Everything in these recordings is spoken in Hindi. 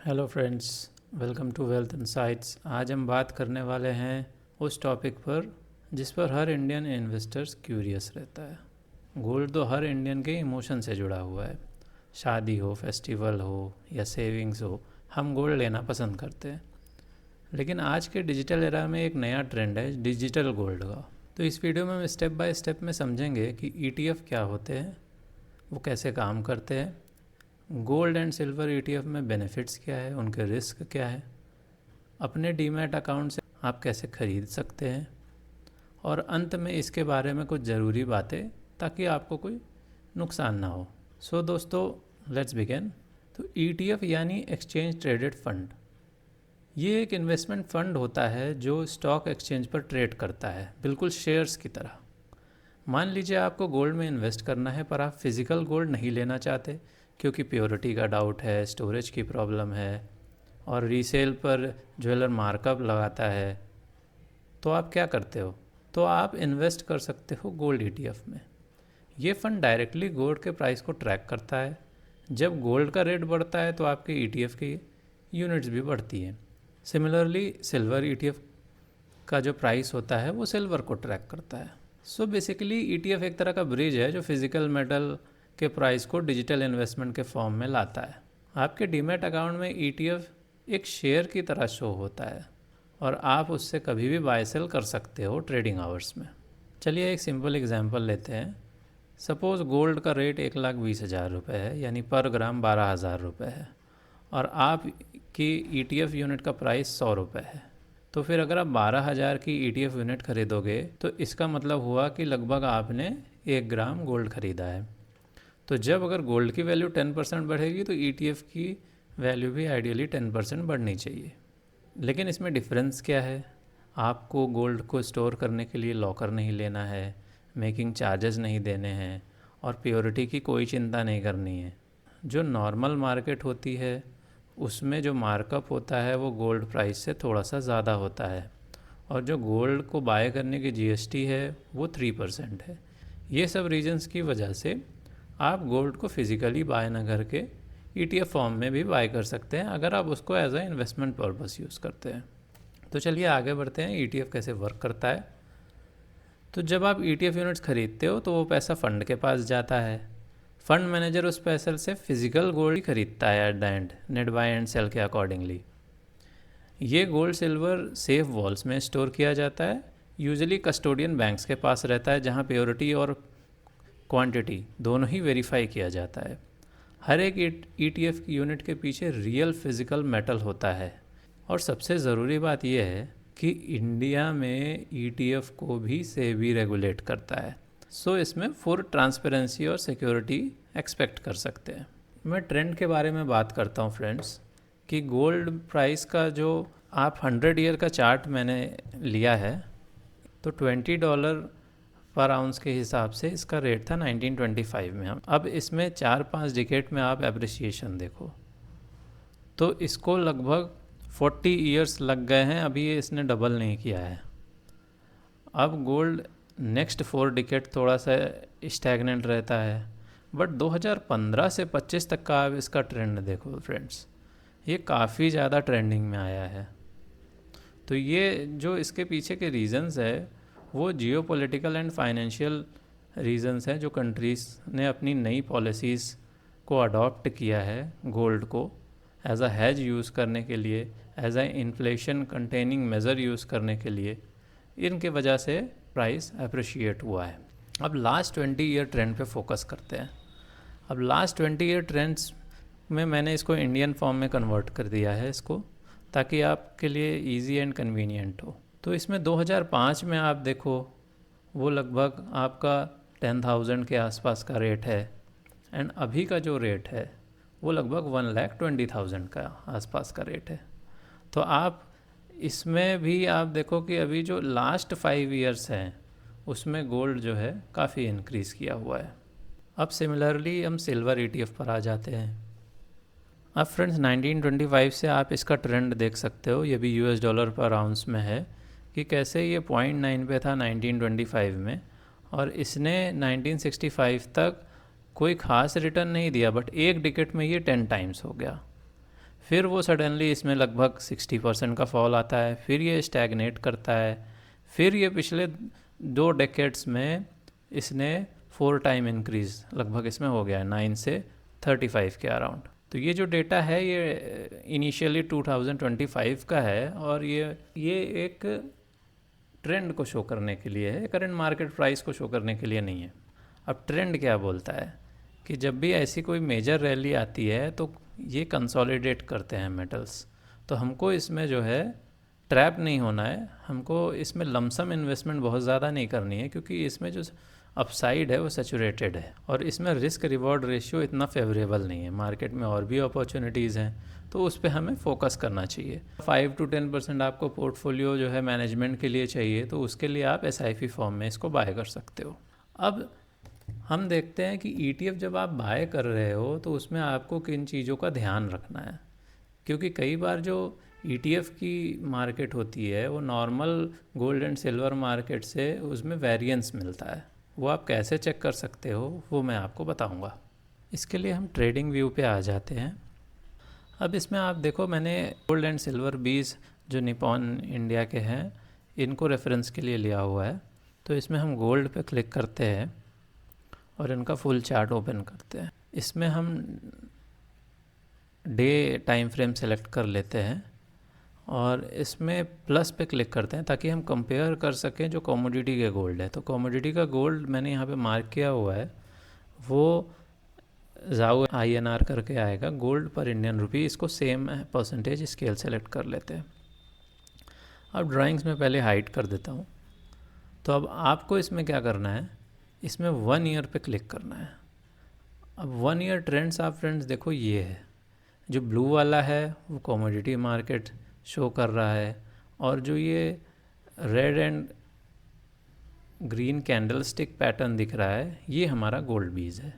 Hello friends, welcome to wealth insights. आज हम बात करने वाले हैं उस टॉपिक पर जिस पर हर इंडियन इन्वेस्टर्स क्यूरियस रहता है। गोल्ड तो हर इंडियन के इमोशन से जुड़ा हुआ है। शादी हो, फेस्टिवल हो या सेविंग्स हो, हम गोल्ड लेना पसंद करते हैं। लेकिन आज के डिजिटल एरा में एक नया ट्रेंड है डिजिटल गोल्ड का। तो इस वीडियो में हम स्टेप बाय स्टेप में समझेंगे कि ETF क्या होते हैं, वो कैसे काम करते हैं, गोल्ड एंड सिल्वर ETF में बेनिफिट्स क्या है, उनके रिस्क क्या है, अपने डीमैट अकाउंट से आप कैसे ख़रीद सकते हैं, और अंत में इसके बारे में कुछ ज़रूरी बातें ताकि आपको कोई नुकसान ना हो। सो दोस्तों, लेट्स बिगिन। तो ETF यानी एक्सचेंज ट्रेडेड फंड, ये एक इन्वेस्टमेंट फ़ंड होता है जो स्टॉक एक्सचेंज पर ट्रेड करता है, बिल्कुल शेयर्स की तरह। मान लीजिए आपको गोल्ड में इन्वेस्ट करना है पर आप फिज़िकल गोल्ड नहीं लेना चाहते क्योंकि प्योरिटी का डाउट है, स्टोरेज की प्रॉब्लम है और रीसेल पर ज्वेलर मार्कअप लगाता है। तो आप क्या करते हो? तो आप इन्वेस्ट कर सकते हो गोल्ड ETF में। ये फ़ंड डायरेक्टली गोल्ड के प्राइस को ट्रैक करता है। जब गोल्ड का रेट बढ़ता है तो आपके ETF की यूनिट्स भी बढ़ती हैं। सिमिलरली सिल्वर ETF का जो प्राइस होता है वो सिल्वर को ट्रैक करता है। सो बेसिकली ETF एक तरह का ब्रिज है जो फिज़िकल मेटल के प्राइस को डिजिटल इन्वेस्टमेंट के फॉर्म में लाता है। आपके डीमैट अकाउंट में ETF एक शेयर की तरह शो होता है और आप उससे कभी भी बाय सेल कर सकते हो ट्रेडिंग आवर्स में। चलिए एक सिंपल एग्जांपल लेते हैं। सपोज़ गोल्ड का रेट 1,20,000 रुपये है, यानी पर ग्राम 12,000 रुपये है, और आपकी ETF यूनिट का प्राइस 100 रुपये है। तो फिर अगर आप 12,000 की ETF यूनिट खरीदोगे तो इसका मतलब हुआ कि लगभग आपने 1 ग्राम गोल्ड ख़रीदा है। तो जब अगर गोल्ड की वैल्यू 10% बढ़ेगी तो ETF की वैल्यू भी आइडियली 10% बढ़नी चाहिए। लेकिन इसमें डिफरेंस क्या है? आपको गोल्ड को स्टोर करने के लिए लॉकर नहीं लेना है, मेकिंग चार्जेस नहीं देने हैं और प्योरिटी की कोई चिंता नहीं करनी है। जो नॉर्मल मार्केट होती है उसमें जो मार्कअप होता है वो गोल्ड प्राइस से थोड़ा सा ज़्यादा होता है, और जो गोल्ड को बाय करने की GST है वो 3% है। ये सब रीजंस की वजह से आप गोल्ड को फिज़िकली बाय ना करके ETF फॉर्म में भी बाय कर सकते हैं अगर आप उसको as a investment purpose use करते हैं। तो चलिए आगे बढ़ते हैं, ETF कैसे वर्क करता है। तो जब आप ETF यूनिट्स खरीदते हो तो वो पैसा फ़ंड के पास जाता है। फ़ंड मैनेजर उस पैसे से फिज़िकल गोल्ड खरीदता है at the end, net buy and sell के अकॉर्डिंगली। ये गोल्ड सिल्वर सेफ वॉल्स में स्टोर किया जाता है, यूजुअली कस्टोडियन बैंक्स के पास रहता है जहाँ प्योरिटी और क्वांटिटी दोनों ही वेरीफाई किया जाता है। हर एक ETF की यूनिट के पीछे रियल फिज़िकल मेटल होता है। और सबसे ज़रूरी बात यह है कि इंडिया में ETF को भी सेबी रेगुलेट करता है। सो इसमें फुल ट्रांसपेरेंसी और सिक्योरिटी एक्सपेक्ट कर सकते हैं। मैं ट्रेंड के बारे में बात करता हूँ फ्रेंड्स, कि गोल्ड प्राइस का जो आप 100 ईयर का चार्ट मैंने लिया है तो $20 पर आउंस के हिसाब से इसका रेट था 1925 में। हम अब इसमें 4-5 डिकेड में आप एप्रिसिएशन देखो तो इसको लगभग 40 ईयर्स लग गए हैं, अभी ये इसने डबल नहीं किया है। अब गोल्ड नेक्स्ट 4 डिकेड थोड़ा सा स्टैगनेंट रहता है, बट 2015 से 25 तक का आप इसका ट्रेंड देखो फ्रेंड्स, ये काफ़ी ज़्यादा ट्रेंडिंग में आया है। तो ये जो इसके पीछे के रीज़न्स है वो जियोपॉलिटिकल एंड फाइनेंशियल रीज़न्स हैं, जो कंट्रीज़ ने अपनी नई पॉलिसीज़ को अडॉप्ट किया है गोल्ड को एज अ हैज यूज़ करने के लिए, as a inflation containing measure use करने के लिए। इनके वजह से प्राइस अप्रिशिएट हुआ है। अब लास्ट 20 ईयर ट्रेंड पे फोकस करते हैं। अब लास्ट 20 ईयर ट्रेंड्स में मैंने इसको इंडियन फॉर्म में कन्वर्ट कर दिया है इसको, ताकि आपके लिए इजी एंड कन्वीनियंट हो। तो इसमें 2005 में आप देखो वो लगभग आपका 10,000 के आसपास का रेट है, एंड अभी का जो रेट है वो लगभग 1,20,000 का आसपास का रेट है। तो आप इसमें भी आप देखो कि अभी जो लास्ट 5 ईयर्स हैं उसमें गोल्ड जो है काफ़ी इंक्रीज़ किया हुआ है। अब सिमिलरली हम सिल्वर ETF पर आ जाते हैं। अब फ्रेंड्स 1925 से आप इसका ट्रेंड देख सकते हो, ये भी $US पर आउंस में है, कि कैसे ये 0.9 पे था 1925 में, और इसने 1965 तक कोई ख़ास रिटर्न नहीं दिया, बट एक डिकेट में ये 10 टाइम्स हो गया। फिर वो सडनली इसमें लगभग 60% का फॉल आता है, फिर ये स्टैगनेट करता है, फिर ये पिछले 2 डेकेड्स में इसने 4 टाइम इंक्रीज लगभग इसमें हो गया है, 9 से 35 के अराउंड। तो ये जो डेटा है ये इनिशियली 2025 का है, और ये एक ट्रेंड को शो करने के लिए है, करंट मार्केट प्राइस को शो करने के लिए नहीं है। अब ट्रेंड क्या बोलता है कि जब भी ऐसी कोई मेजर रैली आती है तो ये कंसोलिडेट करते हैं मेटल्स, तो हमको इसमें जो है ट्रैप नहीं होना है, हमको इसमें लमसम इन्वेस्टमेंट बहुत ज़्यादा नहीं करनी है, क्योंकि इसमें जो अपसाइड है वो सैचुरेटेड है और इसमें रिस्क रिवॉर्ड रेशियो इतना फेवरेबल नहीं है। मार्केट में और भी अपॉर्चुनिटीज़ हैं, तो उस पर हमें फोकस करना चाहिए। 5 to 10% आपको पोर्टफोलियो जो है मैनेजमेंट के लिए चाहिए, तो उसके लिए आप SIP फॉर्म में इसको बाय कर सकते हो। अब हम देखते हैं कि ETF जब आप बाय कर रहे हो तो उसमें आपको किन चीज़ों का ध्यान रखना है, क्योंकि कई बार जो ETF की मार्केट होती है वो normal gold and silver market से उसमें वेरिएंस मिलता है। वो आप कैसे चेक कर सकते हो वो मैं आपको बताऊंगा। इसके लिए हम ट्रेडिंग व्यू पे आ जाते हैं। अब इसमें आप देखो, मैंने गोल्ड एंड सिल्वर 20 जो निपॉन इंडिया के हैं इनको रेफरेंस के लिए लिया हुआ है। तो इसमें हम गोल्ड पे क्लिक करते हैं और इनका फुल चार्ट ओपन करते हैं। इसमें हम डे टाइम फ्रेम सेलेक्ट कर लेते हैं और इसमें प्लस पे क्लिक करते हैं ताकि हम कंपेयर कर सकें जो कमोडिटी के गोल्ड है। तो कमोडिटी का गोल्ड मैंने यहाँ पे मार्क किया हुआ है, वो जाओ INR करके आएगा, गोल्ड पर इंडियन रुपी। इसको सेम परसेंटेज स्केल सेलेक्ट कर लेते हैं। अब ड्राइंग्स में पहले हाइड कर देता हूँ। तो अब आपको इसमें क्या करना है, इसमें 1 ईयर पे क्लिक करना है। अब 1 ईयर ट्रेंड्स आप फ्रेंड्स देखो, ये है जो ब्लू वाला है वो कमोडिटी मार्केट शो कर रहा है, और जो ये red and green candle stick pattern दिख रहा है ये हमारा गोल्ड बीज है।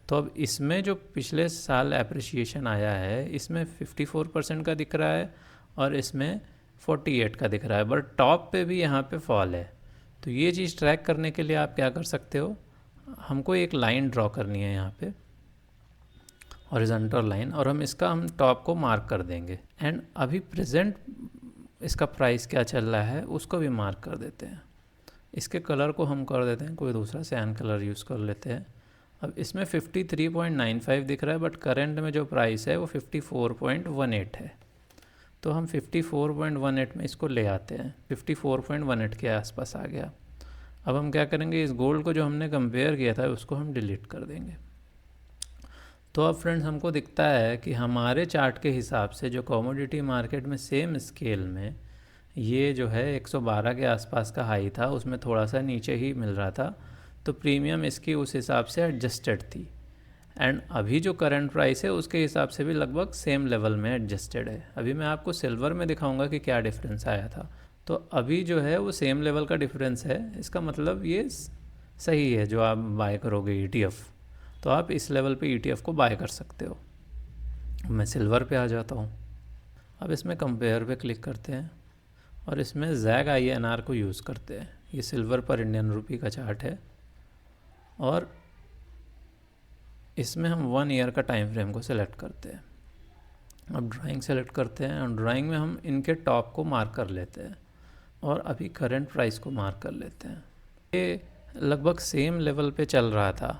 तो अब इसमें जो पिछले साल एप्रिसिएशन आया है इसमें 54% का दिख रहा है और इसमें 48 का दिख रहा है, बट टॉप पे भी यहाँ पे फॉल है। तो ये चीज़ ट्रैक करने के लिए आप क्या कर सकते हो, हमको एक लाइन ड्रॉ करनी है यहाँ पे, हॉरिजॉन्टल लाइन, और हम टॉप को मार्क कर देंगे। एंड अभी प्रेजेंट इसका प्राइस क्या चल रहा है उसको भी मार्क कर देते हैं। इसके कलर को हम कर देते हैं कोई दूसरा सैन कलर यूज़ कर लेते हैं। अब इसमें 53.95 दिख रहा है, बट करंट में जो प्राइस है वो 54.18 है। तो हम 54.18 में इसको ले आते हैं, 54.18 के आसपास आ गया। अब हम क्या करेंगे, इस गोल्ड को जो हमने कंपेयर किया था उसको हम डिलीट कर देंगे। तो अब फ्रेंड्स हमको दिखता है कि हमारे चार्ट के हिसाब से जो कमोडिटी मार्केट में सेम स्केल में ये जो है 112 के आसपास का हाई था, उसमें थोड़ा सा नीचे ही मिल रहा था, तो प्रीमियम इसकी उस हिसाब से एडजस्टेड थी। एंड अभी जो करंट प्राइस है उसके हिसाब से भी लगभग सेम लेवल में एडजस्टेड है। अभी मैं आपको सिल्वर में दिखाऊंगा कि क्या डिफरेंस आया था। तो अभी जो है वो सेम लेवल का डिफरेंस है, इसका मतलब ये सही है जो आप बाय करोगे ETF, तो आप इस लेवल पे ETF को बाय कर सकते हो। मैं सिल्वर पे आ जाता हूँ। अब इसमें कंपेयर पे क्लिक करते हैं और इसमें ZAG INR को यूज़ करते हैं। ये सिल्वर पर इंडियन रुपी का चार्ट है और इसमें हम 1 ईयर का टाइम फ्रेम को सिलेक्ट करते हैं। अब ड्राइंग सेलेक्ट करते हैं और ड्राइंग में हम इनके टॉप को मार्क कर लेते हैं और अभी करंट प्राइस को मार्क कर लेते हैं। ये लगभग सेम लेवल पे चल रहा था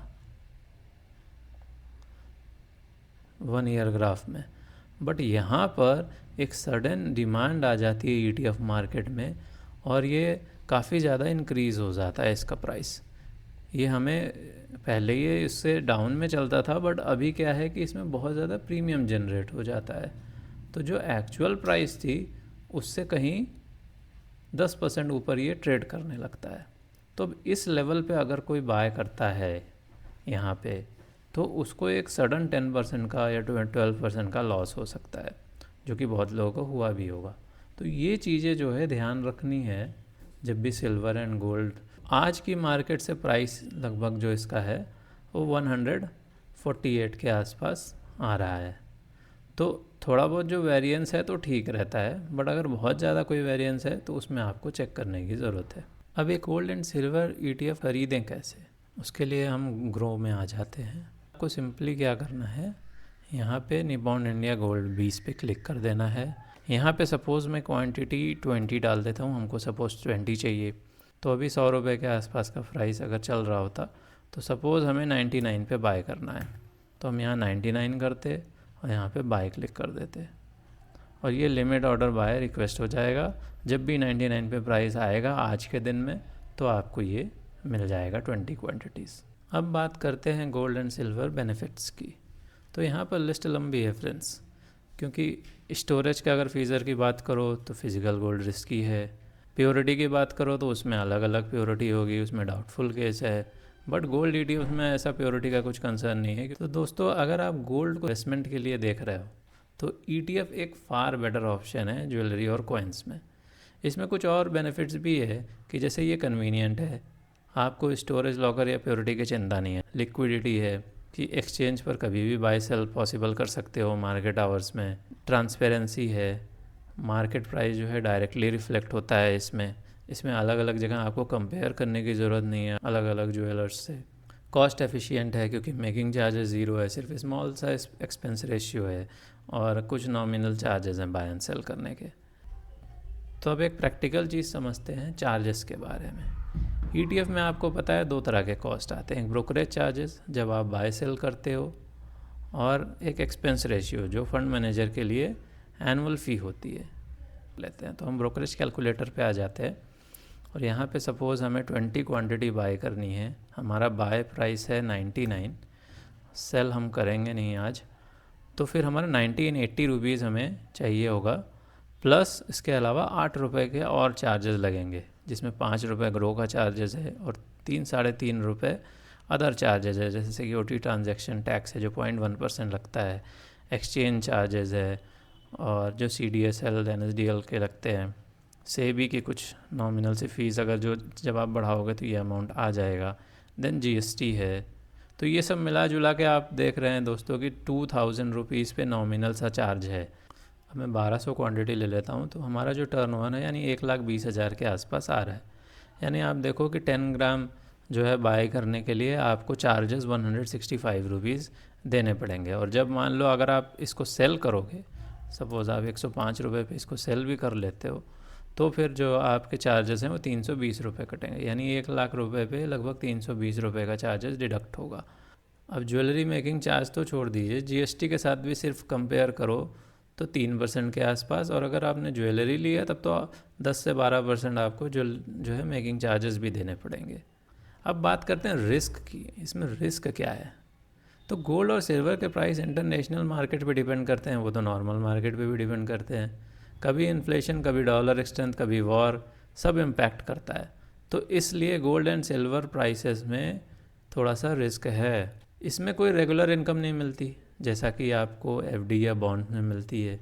1 ईयर ग्राफ में, बट यहाँ पर एक सडन डिमांड आ जाती है ETF मार्केट में और ये काफ़ी ज़्यादा इंक्रीज़ हो जाता है इसका प्राइस। ये हमें पहले ये इससे डाउन में चलता था, बट अभी क्या है कि इसमें बहुत ज़्यादा प्रीमियम जनरेट हो जाता है। तो जो एक्चुअल प्राइस थी उससे कहीं 10% ऊपर ये ट्रेड करने लगता है। तो अब इस लेवल पे अगर कोई बाय करता है यहाँ पे, तो उसको एक सडन 10% का या 12% का लॉस हो सकता है, जो कि बहुत लोगों को हुआ भी होगा। तो ये चीज़ें जो है ध्यान रखनी है जब भी सिल्वर एंड गोल्ड। आज की मार्केट से प्राइस लगभग जो इसका है वो 148 के आसपास आ रहा है। तो थोड़ा बहुत जो वेरिएंस है तो ठीक रहता है, बट अगर बहुत ज़्यादा कोई वेरिएंस है तो उसमें आपको चेक करने की ज़रूरत है। अब एक गोल्ड एंड सिल्वर ETF खरीदें कैसे, उसके लिए हम ग्रो में आ जाते हैं। आपको सिंपली क्या करना है, यहाँ पे निपॉन इंडिया गोल्ड 20 पे क्लिक कर देना है। यहाँ पे सपोज़ मैं क्वांटिटी 20 डाल देता हूँ, हमको सपोज़ 20 चाहिए। तो अभी 100 रुपये के आसपास का प्राइस अगर चल रहा होता तो सपोज़ हमें 99 पे बाय करना है, तो हम यहाँ 99 करते और यहाँ पे बाय क्लिक कर देते और ये लिमिट ऑर्डर बाय रिक्वेस्ट हो जाएगा। जब भी 99 पे प्राइस आएगा आज के दिन में तो आपको ये मिल जाएगा 20 क्वांटिटीज़। अब बात करते हैं गोल्ड एंड सिल्वर बेनिफिट्स की। तो यहाँ पर लिस्ट लंबी है फ्रेंड्स, क्योंकि स्टोरेज का अगर फ्रीज़र की बात करो तो फिज़िकल गोल्ड रिस्की है, प्योरिटी की बात करो तो उसमें अलग अलग प्योरिटी होगी, उसमें डाउटफुल केस है, बट गोल्ड ETF में ऐसा प्योरिटी का कुछ कंसर्न नहीं है। तो दोस्तों अगर आप गोल्ड को इन्वेस्टमेंट के लिए देख रहे हो तो ETF एक फार बेटर ऑप्शन है ज्वेलरी और कॉइन्स में। इसमें कुछ और बेनिफिट्स भी है कि जैसे ये कन्वीनियंट है, आपको स्टोरेज लॉकर या प्योरिटी की चिंता नहीं है, लिक्विडिटी है कि एक्सचेंज पर कभी भी बाय सेल पॉसिबल कर सकते हो मार्केट आवर्स में, ट्रांसपेरेंसी है, मार्केट प्राइस जो है डायरेक्टली रिफ्लेक्ट होता है इसमें अलग अलग जगह आपको कंपेयर करने की ज़रूरत नहीं है अलग अलग ज्वेलर्स से। कॉस्ट एफिशिएंट है क्योंकि मेकिंग चार्जेस ज़ीरो है, सिर्फ स्मॉल सा एक्सपेंस रेशियो है और कुछ नॉमिनल चार्जेस हैं बाय एंड सेल करने के। तो अब एक प्रैक्टिकल चीज़ समझते हैं चार्जेस के बारे में। ETF में आपको पता है 2 तरह के कॉस्ट आते हैं, एक ब्रोकरेज चार्जेस जब आप बाय सेल करते हो और एक एक्सपेंस रेशियो जो फंड मैनेजर के लिए एनुअल फ़ी होती है लेते हैं। तो हम ब्रोकरेज कैलकुलेटर पे आ जाते हैं और यहाँ पे सपोज़ हमें 20 क्वांटिटी बाय करनी है, हमारा बाय प्राइस है 99, सेल हम करेंगे नहीं आज, तो फिर हमारा 1980 रुपीज़ हमें चाहिए होगा, प्लस इसके अलावा 8 रुपये के और चार्जेस लगेंगे जिसमें 5 रुपये ग्रो का चार्जेस है और 3-3.5 रुपये अदर चार्जेस है, जैसे सिक्योरिटी ट्रांजैक्शन टैक्स है जो 0.1% लगता है, एक्सचेंज चार्जेस है और जो CDSL NSDL के लगते हैं, सेबी की कुछ नॉमिनल सी फ़ीस अगर जो जब आप बढ़ाओगे तो ये अमाउंट आ जाएगा, देन GST है। तो ये सब मिला जुला के आप देख रहे हैं दोस्तों कि 2000 रुपीज़ पे नॉमिनल सा चार्ज है। अब मैं 1200 क्वांटिटी ले लेता हूँ तो हमारा जो टर्नओवर है यानी 1,20,000 के आसपास आ रहा है। यानी आप देखो कि 10 ग्राम जो है बाय करने के लिए आपको चार्जेस 165 रुपीज़ देने पड़ेंगे। और जब मान लो अगर आप इसको सेल करोगे, सपोज़ आप 105 रुपये पे इसको सेल भी कर लेते हो, तो फिर जो आपके चार्जेस हैं वो 320 रुपये कटेंगे, यानी 1,00,000 रुपये पे लगभग 320 रुपये का चार्जेस डिडक्ट होगा। अब ज्वेलरी मेकिंग चार्ज तो छोड़ दीजिए, GST के साथ भी सिर्फ कंपेयर करो तो 3% के आसपास, और अगर आपने ज्वेलरी ली है तब तो 10 से 12% आपको जो है मेकिंग चार्जेस भी देने पड़ेंगे। अब बात करते हैं रिस्क की, इसमें रिस्क क्या है। तो गोल्ड और सिल्वर के प्राइस इंटरनेशनल मार्केट पे डिपेंड करते हैं, वो तो नॉर्मल मार्केट पे भी डिपेंड करते हैं। कभी इन्फ्लेशन, कभी डॉलर स्ट्रेंथ, कभी वॉर, सब इम्पैक्ट करता है। तो इसलिए गोल्ड एंड सिल्वर प्राइसेस में थोड़ा सा रिस्क है। इसमें कोई रेगुलर इनकम नहीं मिलती जैसा कि आपको FD या बॉन्ड में मिलती है।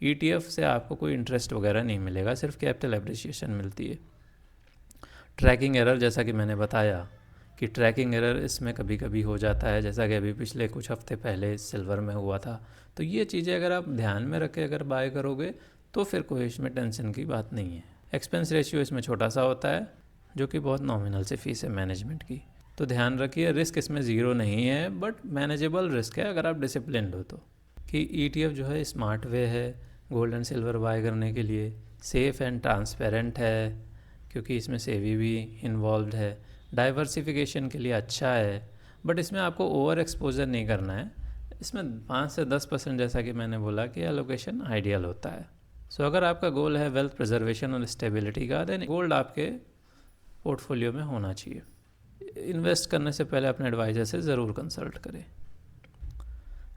ETF से आपको कोई इंटरेस्ट वगैरह नहीं मिलेगा, सिर्फ कैपिटल एप्रिसिएशन मिलती है। ट्रैकिंग एरर, जैसा कि मैंने बताया कि ट्रैकिंग एरर इसमें कभी कभी हो जाता है, जैसा कि अभी पिछले कुछ हफ्ते पहले सिल्वर में हुआ था। तो ये चीज़ें अगर आप ध्यान में रख के अगर बाय करोगे तो फिर कोई इसमें टेंशन की बात नहीं है। एक्सपेंस रेशियो इसमें छोटा सा होता है जो कि बहुत नॉमिनल से फीस है मैनेजमेंट की। तो ध्यान रखिए, रिस्क इसमें ज़ीरो नहीं है, बट मैनेजेबल रिस्क है अगर आप डिसिप्लिन्ड हो तो। कि ETF जो है स्मार्ट वे है गोल्ड एंड सिल्वर बाय करने के लिए, सेफ़ एंड ट्रांसपेरेंट है क्योंकि इसमें सेवी भी इन्वॉल्व है, डाइवर्सिफिकेशन के लिए अच्छा है, बट इसमें आपको ओवर एक्सपोजर नहीं करना है। इसमें 5 से 10% जैसा कि मैंने बोला कि एलोकेशन आइडियल होता है। सो अगर आपका गोल है वेल्थ प्रिजर्वेशन और स्टेबिलिटी का, देन गोल्ड आपके पोर्टफोलियो में होना चाहिए। इन्वेस्ट करने से पहले अपने एडवाइज़र से ज़रूर कंसल्ट करें।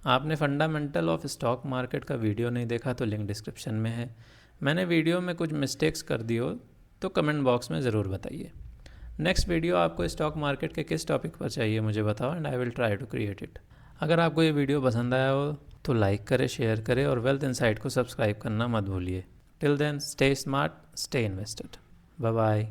आपने फंडामेंटल ऑफ स्टॉक मार्केट का वीडियो नहीं देखा तो लिंक डिस्क्रिप्शन में है। मैंने वीडियो में कुछ मिस्टेक्स कर दी हो तो कमेंट बॉक्स में ज़रूर बताइए। नेक्स्ट वीडियो आपको स्टॉक मार्केट के किस टॉपिक पर चाहिए मुझे बताओ, and I will try to create it. अगर आपको ये वीडियो पसंद आया हो तो लाइक करें, शेयर करें और वेल्थ इनसाइट को सब्सक्राइब करना मत भूलिए। Till then, stay smart, stay invested. Bye bye.